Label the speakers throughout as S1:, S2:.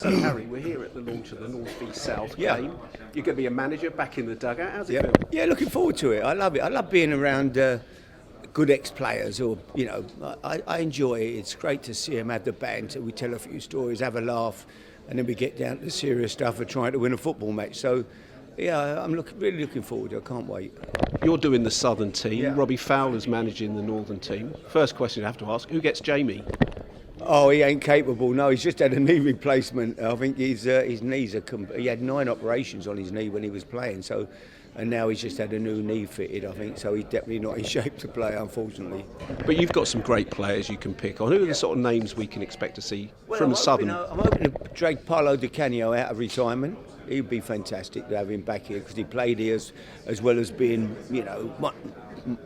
S1: So Harry, we're here at the launch of the North East South game. You're going to be a manager back in the dugout. How's it feel?
S2: Yeah, looking forward to it. I love it. I love being around good ex-players, or I enjoy it. It's great to see them have the banter. We tell a few stories, have a laugh, and then we get down to the serious stuff of trying to win a football match. So, yeah, I'm really looking forward to it. I can't wait.
S1: You're doing the Southern team.
S2: Yeah.
S1: Robbie Fowler's managing the Northern team. First question I have to ask: who gets Jamie?
S2: Oh, he ain't capable. No, he's just had a knee replacement. I think his knees are. He had 9 operations on his knee when he was playing. So, and now he's just had a new knee fitted. I think so. He's definitely not in shape to play, unfortunately.
S1: But you've got some great players you can pick on. Who are the sort of names we can expect to see from
S2: I'm
S1: Southern?
S2: I'm hoping to drag Paolo Di Canio out of retirement. He'd be fantastic to have him back here because he played here as well as being,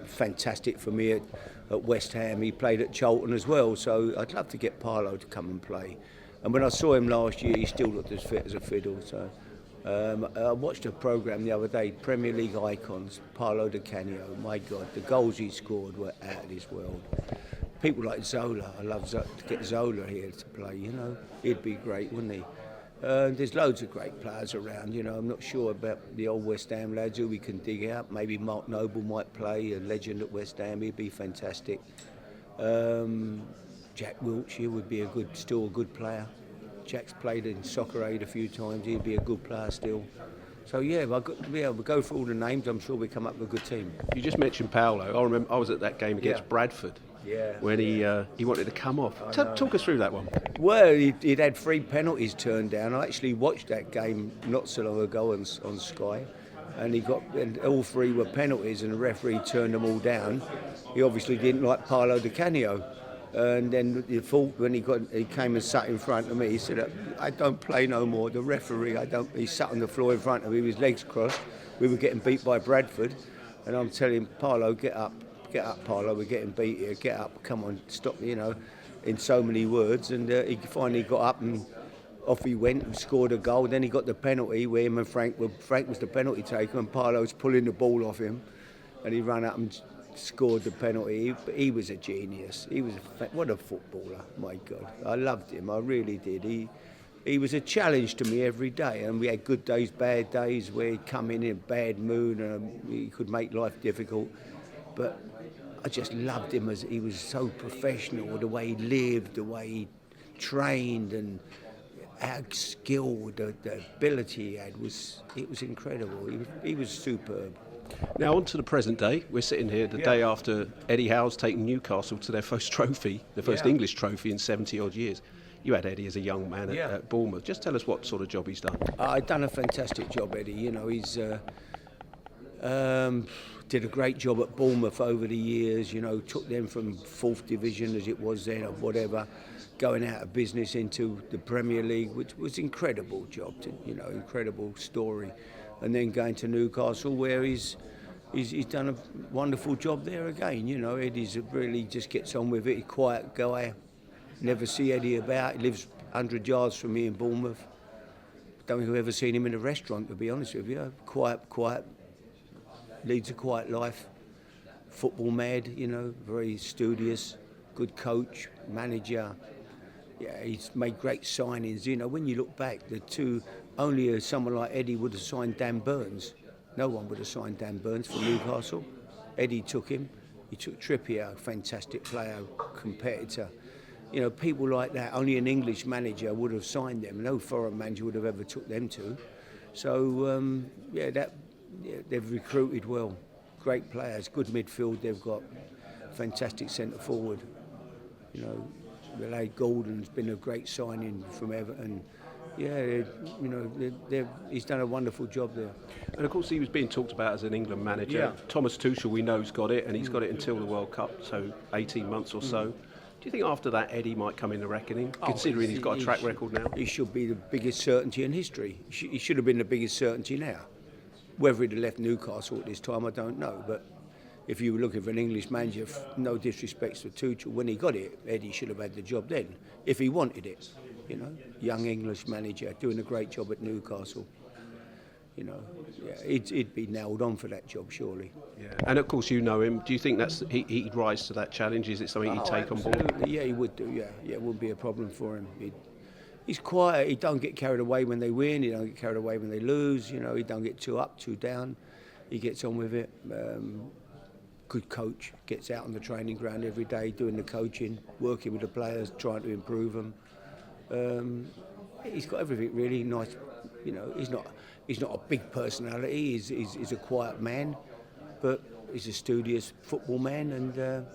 S2: fantastic for me at West Ham. He played at Charlton as well, so I'd love to get Paolo to come and play. And when I saw him last year, he still looked as fit as a fiddle. So I watched a programme the other day, Premier League icons, Paolo Di Canio. My God, the goals he scored were out of this world. People like Zola, I love to get Zola here to play. He'd be great, wouldn't he? There's loads of great players around. I'm not sure about the old West Ham lads who we can dig out. Maybe Mark Noble might play, a legend at West Ham. He'd be fantastic. Jack Wilshere would be still a good player. Jack's played in Soccer Aid a few times. He'd be a good player still. So we'll go through all the names. I'm sure we come up with a good team.
S1: You just mentioned Paolo. I remember I was at that game against Bradford.
S2: Yeah.
S1: When he wanted to come off. Talk us through that one.
S2: Well, he'd had 3 penalties turned down. I actually watched that game not so long ago on Sky, and all 3 were penalties, and the referee turned them all down. He obviously didn't like Paolo Di Canio, and then the fault when he came and sat in front of me. He said, "I don't play no more." The referee, He sat on the floor in front of me with his legs crossed. We were getting beat by Bradford, and I'm telling him, "Paolo, get up, Paolo, we're getting beat here, get up, come on, stop," in so many words. And he finally got up and off he went and scored a goal. Then he got the penalty where him and Frank was the penalty taker, and Paolo was pulling the ball off him, and he ran up and scored the penalty. He was a genius. What a footballer, my God. I loved him, I really did. He was a challenge to me every day, and we had good days, bad days, where he'd come in a bad mood and he could make life difficult. But I just loved him as he was so professional, the way he lived, the way he trained, and how skilled, the ability he had was incredible. He was superb.
S1: Now on to the present day. We're sitting here the day after Eddie Howe's taken Newcastle to their first trophy, the first English trophy in 70 odd years. You had Eddie as a young man at Bournemouth. Just tell us what sort of job he's done.
S2: He's done a fantastic job, Eddie. He's did a great job at Bournemouth over the years. Took them from 4th division as it was then, or whatever, going out of business into the Premier League, which was incredible job. Incredible story, and then going to Newcastle, where he's done a wonderful job there again. Eddie's really just gets on with it. He's a quiet guy. Never see Eddie about. He lives 100 yards from me in Bournemouth. Don't think I've ever seen him in a restaurant, to be honest with you. Quiet. Leads a quiet life. Football mad, very studious. Good coach, manager. Yeah, he's made great signings. When you look back, only someone like Eddie would have signed Dan Burns. No one would have signed Dan Burns for Newcastle. Eddie took him. He took Trippier, a fantastic player, competitor. People like that, only an English manager would have signed them. No foreign manager would have ever took them to. So, they've recruited well. Great players, good midfield they've got. Fantastic centre forward. Relay Gordon's been a great signing from Everton. He's done a wonderful job there.
S1: And of course he was being talked about as an England manager.
S2: Yeah.
S1: Thomas Tuchel, we know's got it, and he's got it until the World Cup, so 18 months or so. Do you think after that Eddie might come in the reckoning, considering he's got a track record now?
S2: He should be the biggest certainty in history. He should have been the biggest certainty now. Whether he'd have left Newcastle at this time, I don't know. But if you were looking for an English manager, no disrespect to Tuchel, when he got it, Eddie should have had the job then, if he wanted it. Young English manager doing a great job at Newcastle. He'd be nailed on for that job, surely.
S1: Yeah. And of course, you know him. Do you think he'd rise to that challenge? Is it something he'd take on board?
S2: Yeah, he would do. Yeah, it wouldn't be a problem for him. He's quiet. He don't get carried away when they win. He don't get carried away when they lose. You know, he don't get too up, too down. He gets on with it. Good coach. Gets out on the training ground every day, doing the coaching, working with the players, trying to improve them. He's got everything really nice. You know, he's not a big personality. He's a quiet man, but he's a studious football man, and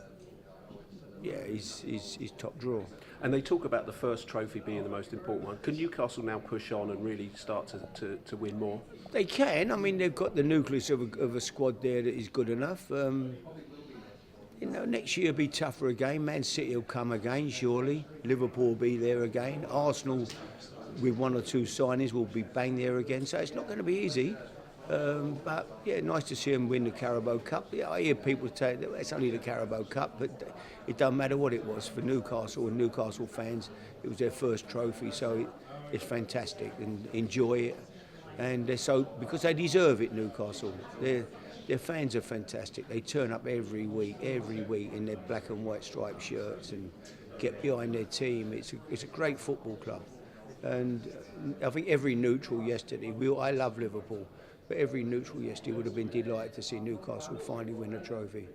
S2: he's top draw.
S1: And they talk about the first trophy being the most important one. Can Newcastle now push on and really start to win more?
S2: They can. I mean, they've got the nucleus of a squad there that is good enough. You know, next year will be tougher again. Man City will come again, surely. Liverpool will be there again. Arsenal, with one or two signings, will be bang there again. So it's not going to be easy. But yeah, nice to see them win the Carabao Cup. Yeah, I hear people say that it's only the Carabao Cup, but it doesn't matter what it was for Newcastle and Newcastle fans. It was their first trophy, so it's fantastic and enjoy it. And because they deserve it, Newcastle. Their fans are fantastic. They turn up every week in their black and white striped shirts and get behind their team. It's a great football club. And I think every neutral yesterday, I love Liverpool, but every neutral yesterday would have been delighted to see Newcastle finally win a trophy.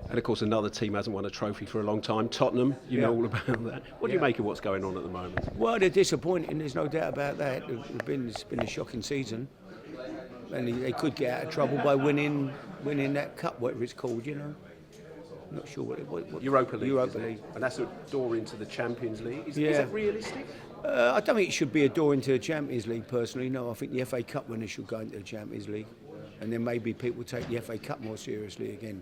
S1: And of course, another team hasn't won a trophy for a long time. Tottenham, you know all about that. What do you make of what's going on at the moment?
S2: Well, they're disappointing. There's no doubt about that. It's been a shocking season, and they could get out of trouble by winning that cup, whatever it's called. You know, I'm not sure what
S1: Europa League.
S2: Europa League,
S1: and that's a door into the Champions League. Is that realistic?
S2: I don't think it should be a door into the Champions League, personally. No, I think the FA Cup winners should go into the Champions League, and then maybe people take the FA Cup more seriously again.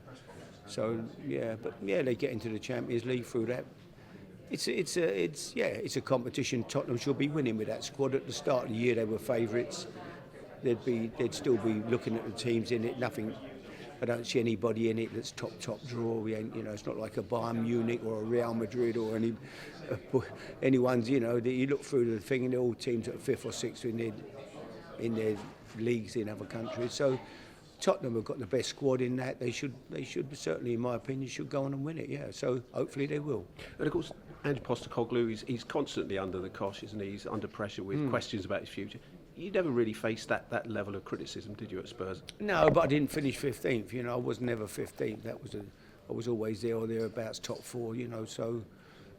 S2: So they get into the Champions League through that. It's a competition. Tottenham should be winning with that squad. At the start of the year, they were favourites. They'd still be looking at the teams in it. Nothing. I don't see anybody in it that's top draw. We ain't, you know, it's not like a Bayern Munich or a Real Madrid or anyone's. You know, that you look through the thing and they're all teams that are fifth or sixth in their leagues in other countries. So Tottenham have got the best squad in that. They should certainly, in my opinion, should go on and win it. Yeah. So hopefully they will.
S1: And of course, Ange Postecoglou, he's constantly under the cosh, isn't he? He's under pressure with questions about his future. You never really faced that level of criticism, did you, at Spurs?
S2: No, but I didn't finish 15th. You know, I was never 15th. I was always there or thereabouts, top four. You know, so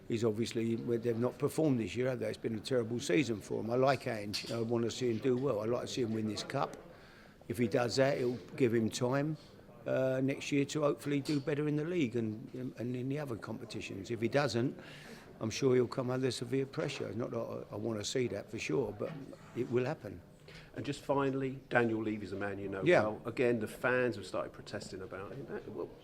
S2: he's obviously they've not performed this year, have they? It's been a terrible season for him. I like Ange. I want to see him do well. I like to see him win this cup. If he does that, it'll give him time next year to hopefully do better in the league and in the other competitions. If he doesn't, I'm sure he'll come under severe pressure. Not that I want to see that for sure, but it will happen.
S1: And just finally, Daniel Levy's a man you know well. Again, the fans have started protesting about him.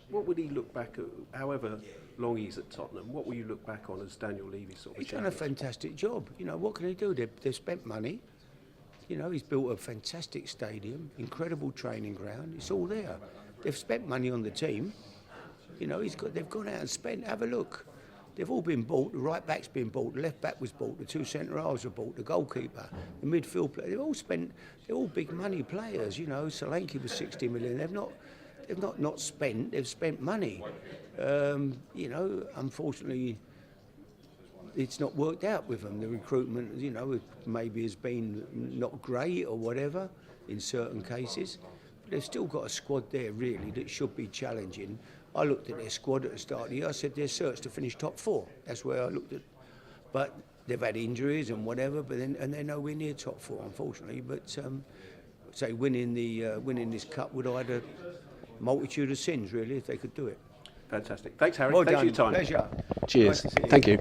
S1: What would he look back at, however long he's at Tottenham, what will you look back on as Daniel Levy sort of
S2: He's done a fantastic job. You know, what can he do? They've spent money. You know, he's built a fantastic stadium, incredible training ground. It's all there. They've spent money on the team. You know, they've gone out and spent. Have a look. They've all been bought. The right back's been bought. The left back was bought. The two centre halves were bought. The goalkeeper, the midfield player. They've all spent. They're all big money players. You know, Solanke was 60 million. They've not spent. They've spent money. You know, unfortunately, it's not worked out with them. The recruitment, you know, maybe has been not great or whatever in certain cases. But they've still got a squad there really that should be challenging. I looked at their squad at the start of the year. I said their search to finish top four. That's where I looked at. But they've had injuries and whatever. And they're nowhere near top four, unfortunately. But say winning this cup would hide a multitude of sins, really, if they could do it.
S1: Fantastic. Thanks, Harry.
S2: Well
S1: Thanks
S2: done.
S1: for your time.
S2: Pleasure.
S1: Cheers.
S2: Nice to see you.
S1: Thank you.